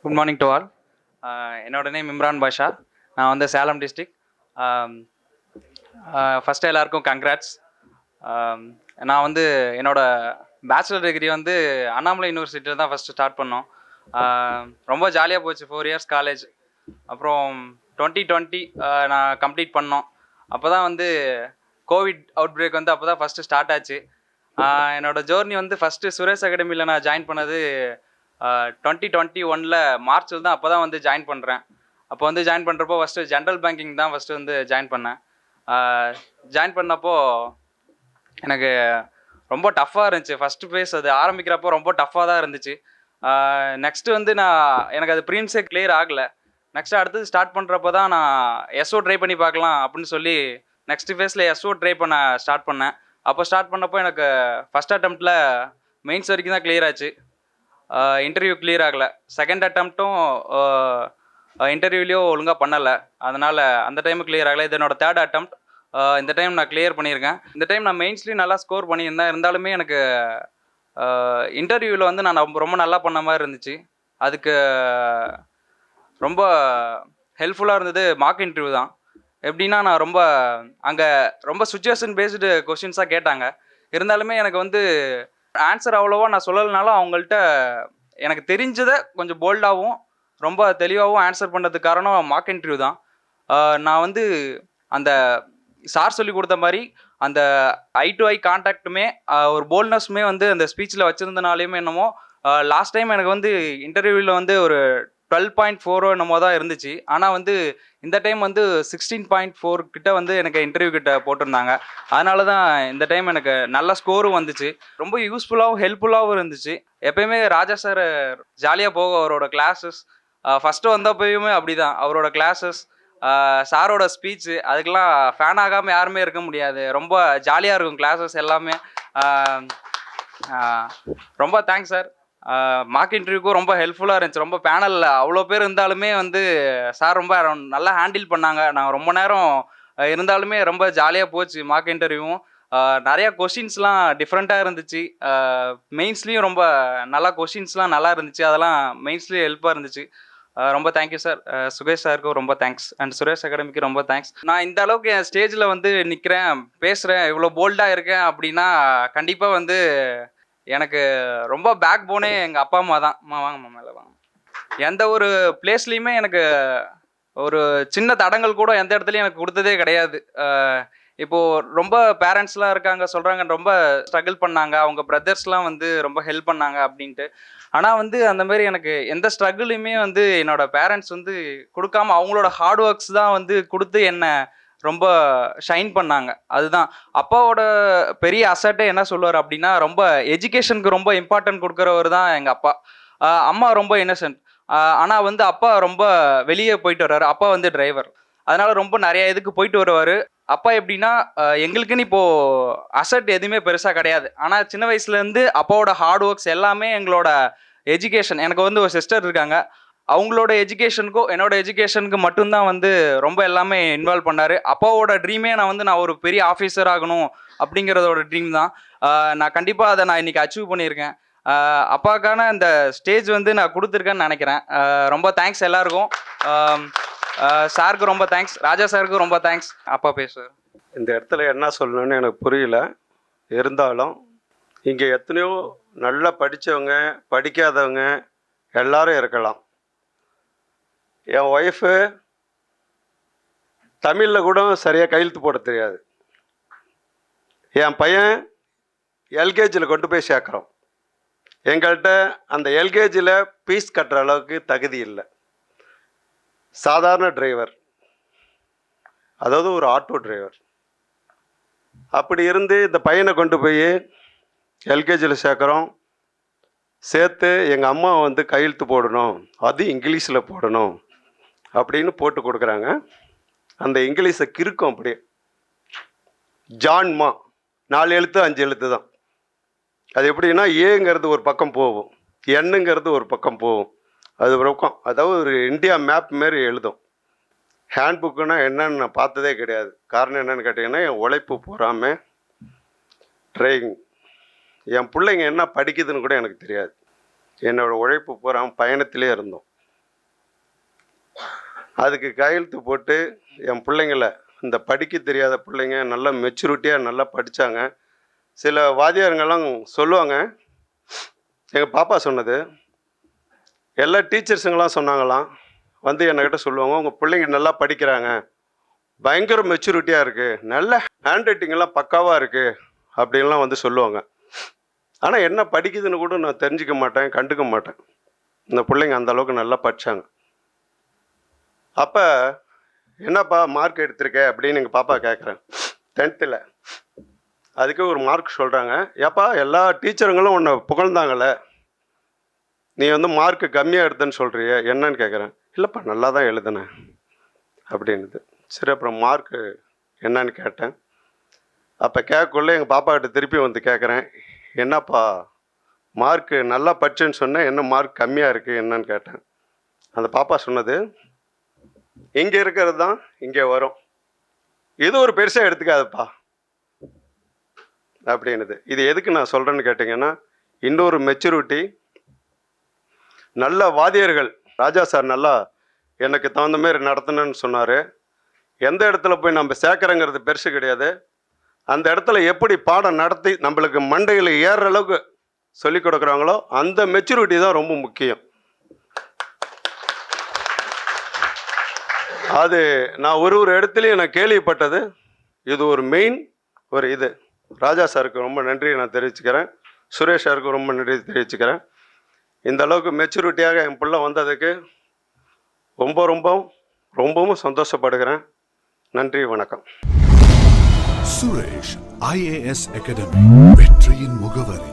Good morning to all. என்னோட name Imran பாஷா. நான் வந்து சேலம் டிஸ்ட்ரிக். ஃபஸ்ட்டு எல்லாருக்கும் கங்க்ராட்ஸ். நான் வந்து என்னோட பேச்சுலர் டிகிரி வந்து அண்ணாமலை யூனிவர்சிட்டியில் தான் ஃபஸ்ட்டு ஸ்டார்ட் பண்ணோம். ரொம்ப ஜாலியாக போச்சு 4 இயர்ஸ் காலேஜ். அப்புறம் 2020 நான் கம்ப்ளீட் பண்ணோம். அப்போ தான் வந்து கோவிட் அவுட் பிரேக் வந்து அப்போ தான் ஃபஸ்ட்டு ஸ்டார்ட் ஆச்சு. என்னோடய ஜேர்னி வந்து ஃபஸ்ட்டு சுரேஷ் அகாடமியில் நான் ஜாயின் பண்ணது 2021 மார்ச்சில் தான். அப்போ தான் வந்து ஜாயின் பண்ணுறேன். அப்போ வந்து ஜாயின் பண்ணுறப்போ ஃபஸ்ட்டு ஜென்ரல் பேங்கிங் தான் ஃபஸ்ட்டு வந்து ஜாயின் பண்ணேன். ஜாயின் பண்ணப்போ எனக்கு ரொம்ப டஃப்பாக இருந்துச்சு. ஃபஸ்ட்டு ஃபேஸ் அது ஆரம்பிக்கிறப்போ ரொம்ப டஃப்பாக தான் இருந்துச்சு. நெக்ஸ்ட்டு வந்து எனக்கு அது ப்ரீலிம்ஸே கிளியர் ஆகலை. நெக்ஸ்ட்டு அடுத்தது ஸ்டார்ட் பண்ணுறப்போ தான் நான் எஸ்ஓ ட்ரை பண்ணி பார்க்கலாம் அப்படின்னு சொல்லி நெக்ஸ்ட் ஃபேஸில் எஸ்ஓ ட்ரை பண்ண ஸ்டார்ட் பண்ணேன். அப்போ ஸ்டார்ட் பண்ணப்போ எனக்கு ஃபஸ்ட் அட்டெம்ப்டில் மெயின்ஸ் வரைக்கும் தான் கிளியர் ஆச்சு. இன்டர்வியூ கிளியர் ஆகலை. செகண்ட் அட்டெம்ப்ட்டும் இன்டர்வியூலேயும் ஒழுங்காக பண்ணலை. அதனால் அந்த டைமு கிளியர் ஆகலை. இது என்னோட தேர்ட் அட்டெம்ப்ட். இந்த டைம் நான் கிளியர் பண்ணியிருக்கேன். இந்த டைம் நான் மெயின்ஸ்லேயும் நல்லா ஸ்கோர் பண்ணியிருந்தேன். இருந்தாலுமே எனக்கு இன்டர்வியூவில் வந்து நான் ரொம்ப நல்லா பண்ண மாதிரி இருந்துச்சு. அதுக்கு ரொம்ப ஹெல்ப்ஃபுல்லாக இருந்தது மார்க் இன்டர்வியூ தான். எப்படின்னா நான் அங்கே ரொம்ப சுச்சுவேஷன் பேஸ்டு கொஷின்ஸாக கேட்டாங்க. இருந்தாலுமே எனக்கு வந்து ஆன்சர் அவ்வளோவா நான் சொல்லலைனாலும் அவங்கள்ட்ட எனக்கு தெரிஞ்சதை கொஞ்சம் போல்டாகவும் ரொம்ப தெளிவாகவும் ஆன்சர் பண்ணுறதுக்கு காரணம் மார்க் இன்டர்வியூ தான். நான் வந்து அந்த சார் சொல்லி கொடுத்த மாதிரி அந்த ஐ டு ஐ கான்டாக்டுமே ஒரு போல்ட்னஸுமே வந்து அந்த ஸ்பீச்சில் வச்சுருந்தனாலையுமே என்னமோ லாஸ்ட் டைம் எனக்கு வந்து இன்டர்வியூவில் வந்து ஒரு 12.4 என்னமோ தான் இருந்துச்சு. ஆனால் வந்து இந்த டைம் வந்து 16.4 கிட்ட வந்து எனக்கு இன்டர்வியூ கிட்ட போட்டிருந்தாங்க. அதனால தான் இந்த டைம் எனக்கு நல்ல ஸ்கோரும் வந்துச்சு. ரொம்ப யூஸ்ஃபுல்லாகவும் ஹெல்ப்ஃபுல்லாகவும் இருந்துச்சு. எப்பயுமே ராஜா சார் ஜாலியாக போகும். அவரோட கிளாஸஸ் ஃபஸ்ட்டு வந்தப்பயுமே அப்படி தான். அவரோட கிளாஸஸ், சாரோட ஸ்பீச்சு, அதுக்கெல்லாம் ஃபேன் ஆகாமல் யாருமே இருக்க முடியாது. ரொம்ப ஜாலியாக இருக்கும் கிளாஸஸ் எல்லாமே. ரொம்ப தேங்க்ஸ் சார். மார்க் இன்டர்வியூக்கும் ரொம்ப ஹெல்ப்ஃபுல்லாக இருந்துச்சு. ரொம்ப பேனலில் அவ்வளோ பேர் இருந்தாலுமே வந்து சார் ரொம்ப நல்லா ஹேண்டில் பண்ணாங்க. நான் ரொம்ப நேரம் இருந்தாலுமே ரொம்ப ஜாலியாக போச்சு மார்க் இன்டர்வியூவும். நிறையா கொஷின்ஸ்லாம் டிஃப்ரெண்ட்டாக இருந்துச்சு. மெயின்ஸ்லேயும் ரொம்ப நல்லா கொஷின்ஸ்லாம் நல்லா இருந்துச்சு. அதெல்லாம் மெயின்ஸ்லேயும் ஹெல்ப்பாக இருந்துச்சு. ரொம்ப தேங்க்யூ சார். சுகேஷ் சாருக்கும் ரொம்ப தேங்க்ஸ். அண்ட் சுரேஷ் அகாடமிக்கு ரொம்ப தேங்க்ஸ். நான் இந்த அளவுக்கு என் ஸ்டேஜில் வந்து நிற்கிறேன், பேசுகிறேன், இவ்வளோ போல்டாக இருக்கேன் அப்படின்னா கண்டிப்பாக வந்து எனக்கு ரொம்ப பேக் போனே எங்கள் அப்பா அம்மா தான். வாங்கம்மா மேலே வாங்க. எந்த ஒரு பிளேஸ்லேயுமே எனக்கு ஒரு சின்ன தடங்கள் கூட எந்த இடத்துலையும் எனக்கு கொடுத்ததே கிடையாது. இப்போது ரொம்ப பேரண்ட்ஸ்லாம் இருக்காங்க, சொல்கிறாங்க ரொம்ப ஸ்ட்ரகிள் பண்ணாங்க, அவங்க பிரதர்ஸ்லாம் வந்து ரொம்ப ஹெல்ப் பண்ணாங்க அப்படின்ட்டு. ஆனால் வந்து அந்த மாதிரி எனக்கு எந்த ஸ்ட்ரகிளையுமே வந்து என்னோடய பேரண்ட்ஸ் வந்து கொடுக்காம அவங்களோட ஹார்ட் ஒர்க்ஸ் தான் வந்து கொடுத்து என்னை ரொம்ப ஷைன் பண்ணாங்க. அதுதான் அப்பாவோட பெரிய அசட்டே. என்ன சொல்லுவார் அப்படின்னா, ரொம்ப எஜுகேஷனுக்கு ரொம்ப இம்பார்ட்டன்ட் கொடுக்குறவர் தான் எங்கள் அப்பா. அம்மா ரொம்ப இன்னசென்ட். ஆனால் வந்து அப்பா ரொம்ப வெளியே போயிட்டு வர்றாரு. அப்பா வந்து டிரைவர். அதனால ரொம்ப நிறைய இதுக்கு போயிட்டு வருவார். அப்பா எப்படின்னா எங்களுக்குன்னு இப்போது அசட் எதுவுமே பெருசாக கிடையாது. ஆனால் சின்ன வயசுலேருந்து அப்பாவோட ஹார்ட் ஒர்க்ஸ் எல்லாமே எங்களோட எஜுகேஷன். எனக்கு வந்து ஒரு சிஸ்டர் இருக்காங்க. அவங்களோட எஜுகேஷனுக்கும் என்னோட எஜுகேஷனுக்கு மட்டும்தான் வந்து ரொம்ப எல்லாமே இன்வால்வ் பண்ணார். அப்பாவோட ட்ரீமே நான் ஒரு பெரிய ஆஃபீஸர் ஆகணும் அப்படிங்கிறதோட ட்ரீம் தான். நான் கண்டிப்பாக அதை நான் இன்றைக்கி அச்சீவ் பண்ணியிருக்கேன். அப்பாவுக்கான இந்த ஸ்டேஜ் வந்து நான் கொடுத்துருக்கேன்னு நினைக்கிறேன். ரொம்ப தேங்க்ஸ் எல்லாருக்கும். சாருக்கு ரொம்ப தேங்க்ஸ். ராஜா சாருக்கு ரொம்ப தேங்க்ஸ். அப்பா பேசுவார். இந்த இடத்துல என்ன சொல்லணும்னு எனக்கு புரியல. இருந்தாலும் இங்கே எத்தனையோ நல்லா படித்தவங்க, படிக்காதவங்க எல்லாரும் இருக்கலாம். என் ஒய்ஃபு தமிழில் கூட சரியாக கையெழுத்து போட தெரியாது. என் பையன் எல்கேஜியில் கொண்டு போய் சேர்க்குறோம். எங்கள்கிட்ட அந்த எல்கேஜியில் ஃபீஸ் கட்டுற அளவுக்கு தகுதி இல்லை. சாதாரண டிரைவர், அதாவது ஒரு ஆட்டோ டிரைவர். அப்படி இருந்து இந்த பையனை கொண்டு போய் எல்கேஜியில் சேர்க்குறோம். சேர்த்து எங்கள் அம்மா வந்து கையெழுத்து போடணும், அது இங்கிலீஷில் போடணும் அப்படின்னு போட்டு கொடுக்குறாங்க. அந்த இங்கிலீஷை கிறுக்கும் அப்படியே. ஜான்மா 4 எழுத்து 5 எழுத்து தான். அது எப்படின்னா ஏங்கிறது ஒரு பக்கம் போகும், எண்ணுங்கிறது ஒரு பக்கம் போகும். அது ஒரு பக்கம், அதாவது ஒரு இந்தியா மேப் மாரி எழுதும். ஹேண்ட் புக்குன்னா என்னன்னு நான் பார்த்ததே கிடையாது. காரணம் என்னென்னு கேட்டிங்கன்னா, என் உழைப்பு போகாமல் ட்ரைவிங், என் பிள்ளைங்க என்ன படிக்குதுன்னு கூட எனக்கு தெரியாது. என்னோடய உழைப்பு போகாமல் பயணத்திலே இருந்தோம். அதுக்கு கையெழுத்து போட்டு என் பிள்ளைங்கள, இந்த படிக்க தெரியாத பிள்ளைங்க நல்லா மெச்சூரிட்டியாக நல்லா படித்தாங்க. சில வாத்தியாருங்கெல்லாம் சொல்லுவாங்க, எங்கள் பாப்பா சொன்னது, எல்லா டீச்சர்ஸுங்களாம் சொன்னாங்களாம், வந்து என்கிட்ட சொல்லுவாங்க, உங்கள் பிள்ளைங்க நல்லா படிக்கிறாங்க, பயங்கர மெச்சூரிட்டியாக இருக்குது, நல்ல ஹேண்ட் ரைட்டிங்கெல்லாம் பக்காவாக இருக்குது அப்படின்லாம் வந்து சொல்லுவாங்க. ஆனால் என்ன படிக்குதுன்னு கூட நான் தெரிஞ்சிக்க மாட்டேன், கண்டுக்க மாட்டேன். இந்த பிள்ளைங்க அந்த அளவுக்கு நல்லா படித்தாங்க. அப்போ என்னப்பா மார்க் எடுத்திருக்க அப்படின்னு எங்கள் பாப்பா கேட்குறேன் 10th. அதுக்கு ஒரு மார்க் சொல்கிறாங்க, ஏப்பா எல்லா டீச்சருங்களும் உன்னை புகழ்ந்தாங்களே, நீ வந்து மார்க்கு கம்மியாக எடுத்தேன்னு சொல்கிறிய, என்னன்னு கேட்குறேன். இல்லைப்பா நல்லா தான் எழுதுனேன் அப்படின்னுது. சரி, அப்புறம் மார்க்கு என்னன்னு கேட்டேன். அப்போ கேட்கக்குள்ளே எங்கள் பாப்பா கிட்ட திருப்பி வந்து கேட்குறேன், என்னப்பா மார்க்கு நல்லா படிச்சேன்னு சொன்னேன், என்ன மார்க் கம்மியாக இருக்குது என்னன்னு கேட்டேன். அந்த பாப்பா சொன்னது, இங்கே இருக்கிறது தான் இங்கே வரும், இது ஒரு பெருசாக எடுத்துக்காதுப்பா அப்படின்னுது. இது எதுக்கு நான் சொல்கிறேன்னு கேட்டிங்கன்னா, இன்னொரு மெச்சூரிட்டி, நல்ல வாத்தியர்கள். ராஜா சார் நல்லா எனக்கு தகுந்த மாதிரி நடத்தணும்னு சொன்னார். எந்த இடத்துல போய் நம்ம சேர்க்குறங்கிறது பெருசு கிடையாது, அந்த இடத்துல எப்படி பாடம் நடத்தி நம்மளுக்கு மண்டையில் ஏறுற அளவுக்கு சொல்லிக் கொடுக்குறாங்களோ அந்த மெச்சூரிட்டி தான் ரொம்ப முக்கியம். அது நான் ஒரு இடத்துலையும் நான் கேள்விப்பட்டது. இது ஒரு மெயின் ஒரு இது. ராஜா சாருக்கு ரொம்ப நன்றி நான் தெரிவிச்சுக்கிறேன், சுரேஷ் சாருக்கு ரொம்ப நன்றி தெரிவிச்சுக்கிறேன். இந்த அளவுக்கு மெச்சூரிட்டியாக என் பிள்ளை வந்ததுக்கு ரொம்பவும் சந்தோஷப்படுகிறேன். நன்றி, வணக்கம். சுரேஷ் IAS அகாடமி, வெற்றியின் முகவரி.